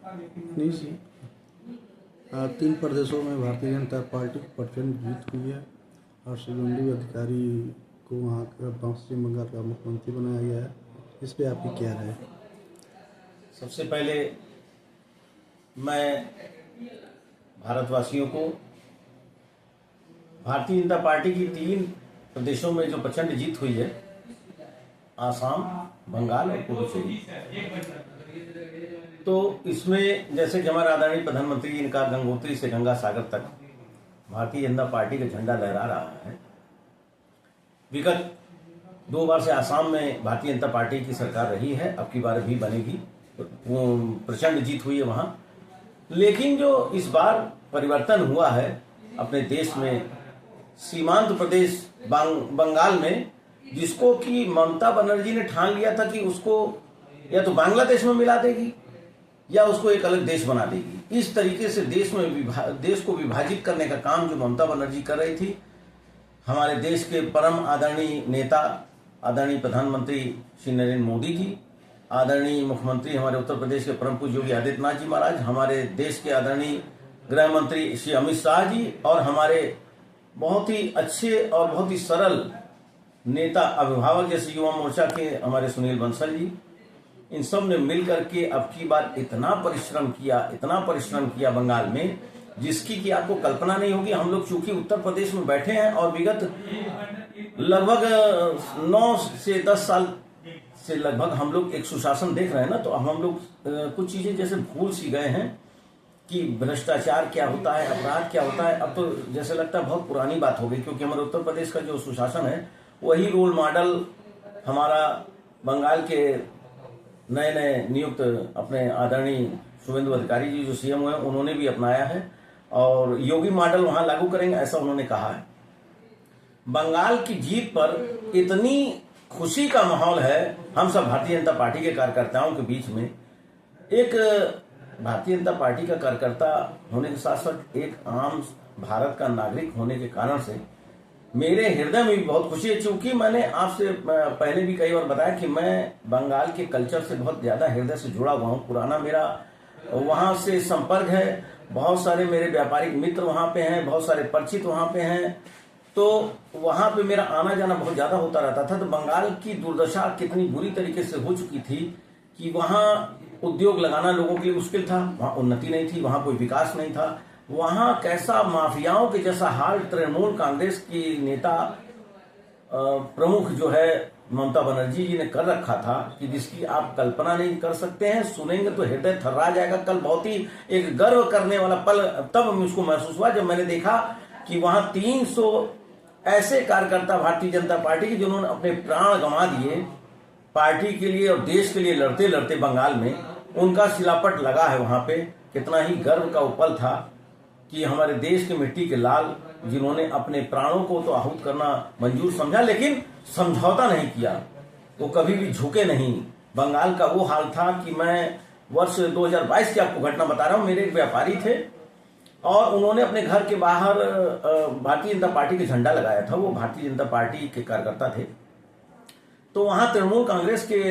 नहीं जी। 3 प्रदेशों में भारतीय जनता पार्टी की प्रचंड जीत हुई है और शुभेंदु अधिकारी को वहाँ का पश्चिम बंगाल का मुख्यमंत्री बनाया गया है। इस पे आपकी क्या राय है? सबसे पहले मैं भारतवासियों को भारतीय जनता पार्टी की 3 प्रदेशों में जो प्रचंड जीत हुई है, आसाम, बंगाल और पुडुचेरी, तो इसमें जैसे कि हमारे आदरणीय प्रधानमंत्री जी ने कहा, गंगोत्री से गंगा सागर तक भारतीय जनता पार्टी का झंडा लहरा रहा है। विगत 2 बार से आसाम में भारतीय जनता पार्टी की सरकार रही है, अब की बार भी बनेगी। प्रचंड जीत हुई है वहां। लेकिन जो इस बार परिवर्तन हुआ है अपने देश में, सीमांत प्रदेश बंगाल में, जिसको कि ममता बनर्जी ने ठान लिया था कि उसको या तो बांग्लादेश में मिला देगी या उसको एक अलग देश बना देगी। इस तरीके से देश को विभाजित करने का काम जो ममता बनर्जी कर रही थी, हमारे देश के परम आदरणीय नेता आदरणीय प्रधानमंत्री श्री नरेंद्र मोदी जी, आदरणीय मुख्यमंत्री हमारे उत्तर प्रदेश के परम पूज्य योगी आदित्यनाथ जी महाराज, हमारे देश के आदरणीय गृह मंत्री श्री अमित शाह जी और हमारे बहुत ही अच्छे और बहुत ही सरल नेता अभिभावक जैसे युवा मोर्चा के हमारे सुनील बंसल जी, इन सब ने मिलकर के अब की बार इतना परिश्रम किया बंगाल में, जिसकी कि आपको कल्पना नहीं होगी। हम लोग चूंकि उत्तर प्रदेश में बैठे हैं और विगत लगभग 9 से 10 साल से लगभग हम लोग एक सुशासन देख रहे हैं ना, तो हम लोग कुछ चीजें जैसे भूल सी गए हैं कि भ्रष्टाचार क्या होता है, अपराध क्या होता है। अब तो जैसे लगता है बहुत पुरानी बात हो गई, क्योंकि हमारे उत्तर प्रदेश का जो सुशासन है वही रोल मॉडल हमारा बंगाल के नए नियुक्त अपने आदरणीय शुभेंदु अधिकारी जी जो सीएम हुए उन्होंने भी अपनाया है और योगी मॉडल वहां लागू करेंगे, ऐसा उन्होंने कहा है। बंगाल की जीत पर इतनी खुशी का माहौल है हम सब भारतीय जनता पार्टी के कार्यकर्ताओं के बीच में। एक भारतीय जनता पार्टी का कार्यकर्ता होने के साथ साथ एक आम भारत का नागरिक होने के कारण से मेरे हृदय में भी बहुत खुशी है। चूंकि मैंने आपसे पहले भी कई बार बताया कि मैं बंगाल के कल्चर से बहुत ज्यादा हृदय से जुड़ा हुआ हूँ, पुराना मेरा वहां से संपर्क है, बहुत सारे मेरे व्यापारिक मित्र वहां पे हैं, बहुत सारे परिचित वहां पे हैं, तो वहां पे मेरा आना जाना बहुत ज्यादा होता रहता था। तो बंगाल की दुर्दशा कितनी बुरी तरीके से हो चुकी थी कि वहां उद्योग लगाना लोगों के लिए मुश्किल था, वहां उन्नति नहीं थी, वहां कोई विकास नहीं था, वहां कैसा माफियाओं के जैसा हाल तृणमूल कांग्रेस की नेता प्रमुख जो है ममता बनर्जी जी ने कर रखा था कि जिसकी आप कल्पना नहीं कर सकते हैं। सुनेंगे तो हृदय थर्रा जाएगा। कल बहुत ही एक गर्व करने वाला पल तब मुझको महसूस हुआ जब मैंने देखा कि वहां 300 ऐसे कार्यकर्ता भारतीय जनता पार्टी के जिन्होंने अपने प्राण गंवा दिए पार्टी के लिए और देश के लिए लड़ते लड़ते बंगाल में, उनका शिलापट लगा है वहां पे। कितना ही गर्व का उपल था कि हमारे देश के मिट्टी के लाल जिन्होंने अपने प्राणों को तो आहूत करना मंजूर समझा, लेकिन समझौता नहीं किया, वो कभी भी झुके नहीं। बंगाल का वो हाल था कि मैं वर्ष 2022 की आपको घटना बता रहा हूं। मेरे एक व्यापारी थे और उन्होंने अपने घर के बाहर भारतीय जनता पार्टी का झंडा लगाया था। वो भारतीय जनता पार्टी के कार्यकर्ता थे। तो वहां तृणमूल कांग्रेस के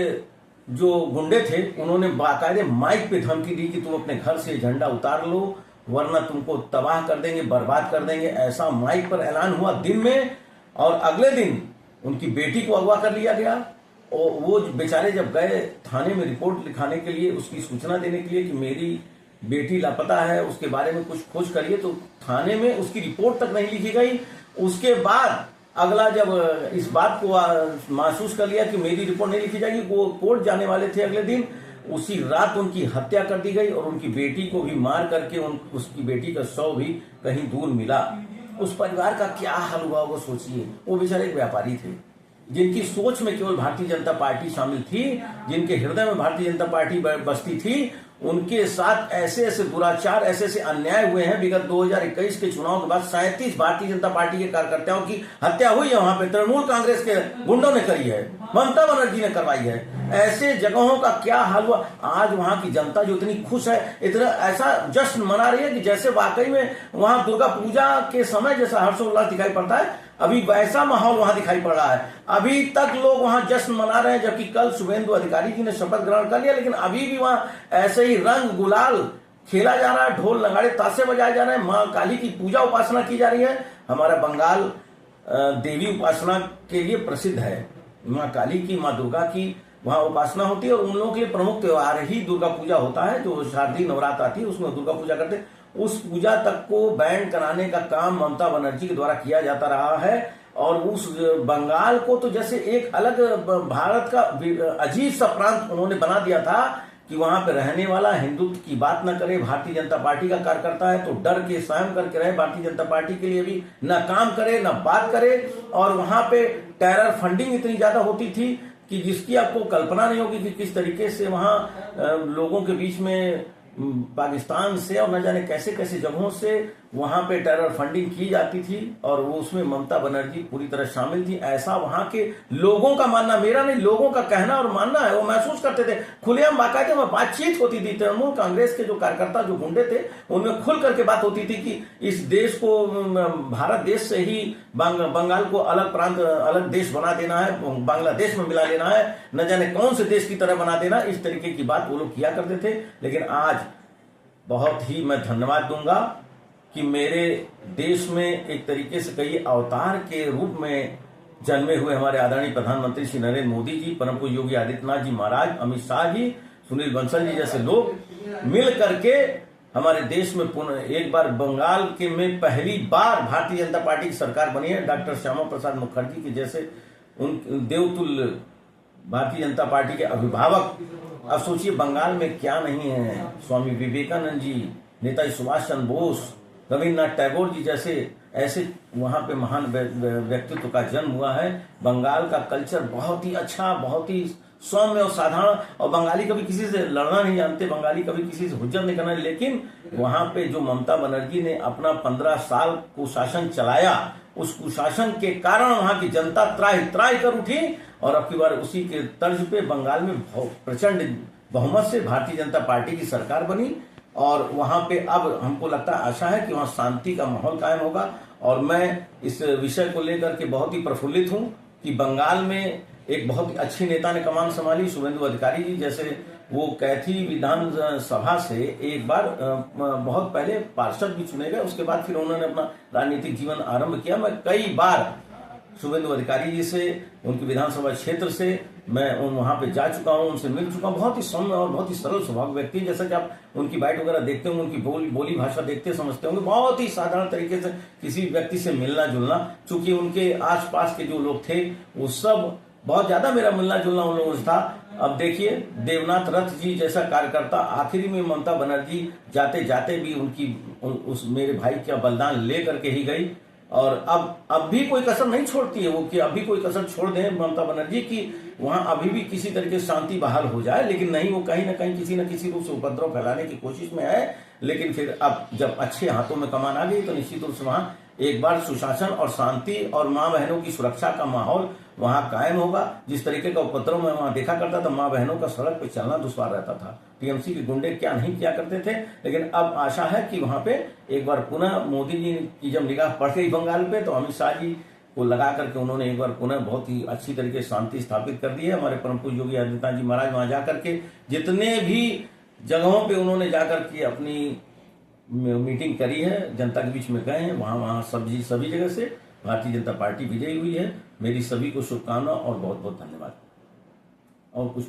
जो गुंडे थे उन्होंने बाकायदे माइक पे धमकी दी कि तुम अपने घर से झंडा उतार लो वरना तुमको तबाह कर देंगे, बर्बाद कर देंगे। ऐसा माइक पर ऐलान हुआ दिन में, और अगले दिन उनकी बेटी को अगवा कर लिया गया। और वो बेचारे जब गए थाने में रिपोर्ट लिखाने के लिए, उसकी सूचना देने के लिए कि मेरी बेटी लापता है, उसके बारे में कुछ खोज करिए, तो थाने में उसकी रिपोर्ट तक नहीं लिखी गई। उसके बाद अगला जब इस बात को महसूस कर लिया कि मेरी रिपोर्ट नहीं लिखी जाएगी, वो कोर्ट जाने वाले थे अगले दिन, उसी रात उनकी हत्या कर दी गई और उनकी बेटी को भी मार करके उसकी बेटी का शव भी कहीं दूर मिला। उस परिवार का क्या हाल हुआ वो सोचिए। वो बेचारे एक व्यापारी थे जिनकी सोच में केवल भारतीय जनता पार्टी शामिल थी, जिनके हृदय में भारतीय जनता पार्टी बसती थी। उनके साथ ऐसे ऐसे दुराचार, ऐसे ऐसे अन्याय हुए हैं। विगत 2021 के चुनाव के बाद 37 भारतीय जनता पार्टी के कार्यकर्ताओं की हत्या हुई है वहां पे, तृणमूल कांग्रेस के गुंडों ने करी है, ममता बनर्जी ने करवाई है। ऐसे जगहों का क्या हाल हुआ। आज वहां की जनता जो इतनी खुश है, इतना ऐसा जश्न मना रही है कि जैसे वाकई में वहां दुर्गा पूजा के समय जैसा हर्षोल्लास दिखाई पड़ता है, अभी वैसा माहौल वहां दिखाई पड़ रहा है। अभी तक लोग वहां जश्न मना रहे हैं, जबकि कल शुभेंदु अधिकारी जी ने शपथ ग्रहण कर लिया, लेकिन अभी भी वहां ऐसे ही रंग गुलाल खेला जा रहा है, ढोल नगाड़े ताशे बजाए जा रहे हैं, माँ काली की पूजा उपासना की जा रही है। हमारा बंगाल देवी उपासना के लिए प्रसिद्ध है। माँ काली की, माँ दुर्गा की वहां उपासना होती है और उन लोगों के लिए प्रमुख त्योहार ही दुर्गा पूजा होता है, जो शारदीय नवरात्र आती है उसमें दुर्गा पूजा करते हैं। उस पूजा तक को बैन कराने का काम ममता बनर्जी के द्वारा किया जाता रहा है। और उस बंगाल को तो जैसे एक अलग भारत का अजीब सा प्रांत उन्होंने बना दिया था कि वहां पे रहने वाला हिंदुत्व की बात न करे। भारतीय जनता पार्टी का कार्यकर्ता है तो डर के स्वयं करके रहे, भारतीय जनता पार्टी के लिए भी न काम करे न बात करे। और वहां पे टेरर फंडिंग इतनी ज्यादा होती थी कि जिसकी आपको कल्पना नहीं होगी कि किस तरीके से वहां लोगों के बीच में पाकिस्तान से और न जाने कैसे कैसे जगहों से वहां पे टेरर फंडिंग की जाती थी और वो उसमें ममता बनर्जी पूरी तरह शामिल थी। ऐसा वहां के लोगों का मानना, मेरा नहीं, लोगों का कहना और मानना है। वो महसूस करते थे, खुलेआम बाकायदे में बातचीत होती थी। तृणमूल कांग्रेस के जो कार्यकर्ता, जो गुंडे थे, उनमें खुल करके बात होती थी कि इस देश को, भारत देश से ही बंगाल को अलग प्रांत, अलग देश बना देना है, बांग्लादेश में मिला लेना है, न जाने कौन से देश की तरह बना देना। इस तरीके की बात वो लोग किया करते थे। लेकिन आज बहुत ही मैं धन्यवाद दूंगा कि मेरे देश में एक तरीके से कई अवतार के रूप में जन्मे हुए हमारे आदरणीय प्रधानमंत्री श्री नरेंद्र मोदी जी, परम पूज्य योगी आदित्यनाथ जी महाराज, अमित शाह जी, सुनील बंसल जी जैसे लोग मिल करके हमारे देश में पुनः एक बार बंगाल के में पहली बार भारतीय जनता पार्टी की सरकार बनी है। डॉक्टर श्यामा प्रसाद मुखर्जी के जैसे उन देवतुल्य भारतीय जनता पार्टी के अभिभावक। अब सोचिए बंगाल में क्या नहीं है। स्वामी विवेकानंद जी, नेताजी सुभाष चंद्र बोस, रविन्द्रनाथ टैगोर जी जैसे ऐसे वहां पे महान व्यक्तित्व का जन्म हुआ है। बंगाल का कल्चर बहुत ही अच्छा, बहुत ही सौम्य और साधारण, और बंगाली कभी किसी से लड़ना नहीं जानते, बंगाली कभी किसी से हुज्जत नहीं करना। लेकिन वहां पे जो ममता बनर्जी ने अपना 15 साल कुशासन चलाया, उस कुशासन के कारण वहां की जनता त्राही त्राही कर उठी और अब की बार उसी के तर्ज पे बंगाल में प्रचंड बहुमत से भारतीय जनता पार्टी की सरकार बनी। और वहां पे अब हमको लगता है, आशा है कि वहां शांति का माहौल कायम होगा। और मैं इस विषय को लेकर के बहुत ही प्रफुल्लित हूं कि बंगाल में एक बहुत ही अच्छी नेता ने कमान संभाली, शुभेंदु अधिकारी जी जैसे। वो कैथी विधानसभा से एक बार बहुत पहले पार्षद भी चुने गए, उसके बाद फिर उन्होंने अपना राजनीतिक जीवन आरंभ किया। मैं कई बार शुभेंदु अधिकारी जी से, उनके विधानसभा क्षेत्र से मैं वहां पे जा चुका हूं, उनसे मिल चुका हूं। बहुत ही सौम्य और बहुत ही सरल स्वभाव व्यक्ति, जैसा कि आप उनकी बाइट वगैरह देखते होंगे, उनकी बोली भाषा देखते समझते होंगे, बहुत ही साधारण तरीके से किसी व्यक्ति से मिलना जुलना। चूंकि उनके आसपास के जो लोग थे वो सब बहुत ज्यादा मेरा मिलना जुलना उन लोगों से था। अब देखिए देवनाथ रथ जी जैसा कार्यकर्ता, आखिरी में ममता बनर्जी जाते जाते भी उस मेरे भाई का बलिदान ले करके ही गई। और अब भी कोई कसर नहीं छोड़ती है वो, कि अभी कोई कसर छोड़ दें ममता बनर्जी की वहां अभी भी किसी तरीके से शांति बहाल हो जाए। लेकिन नहीं, वो कहीं ना कहीं किसी न किसी रूप से उपद्रव फैलाने की कोशिश में है। लेकिन फिर अब जब अच्छे हाथों में कमान आ गई तो निश्चित रूप से वहां एक बार सुशासन और शांति और माँ बहनों की सुरक्षा का माहौल वहां कायम होगा। जिस तरीके का उपद्रव मैं वहां देखा करता था, माँ बहनों का सड़क पे चलना दुश्वार रहता था। टीएमसी के गुंडे क्या नहीं किया करते थे। लेकिन अब आशा है कि वहां पे एक बार पुनः मोदी जी की जब निगाह पड़ गई बंगाल पे, तो अमित शाह जी को लगा करके उन्होंने एक बार पुनः बहुत ही अच्छी तरीके से शांति स्थापित कर दी है। हमारे परम पूज्य योगी आदित्यनाथ जी महाराज वहां जाकर के जितने भी जगहों पे उन्होंने जाकर के अपनी मीटिंग करी है, जनता के बीच में गए हैं, वहां सभी जगह से भारतीय जनता पार्टी विजयी हुई है। मेरी सभी को शुभकामना और बहुत बहुत धन्यवाद। और कुछ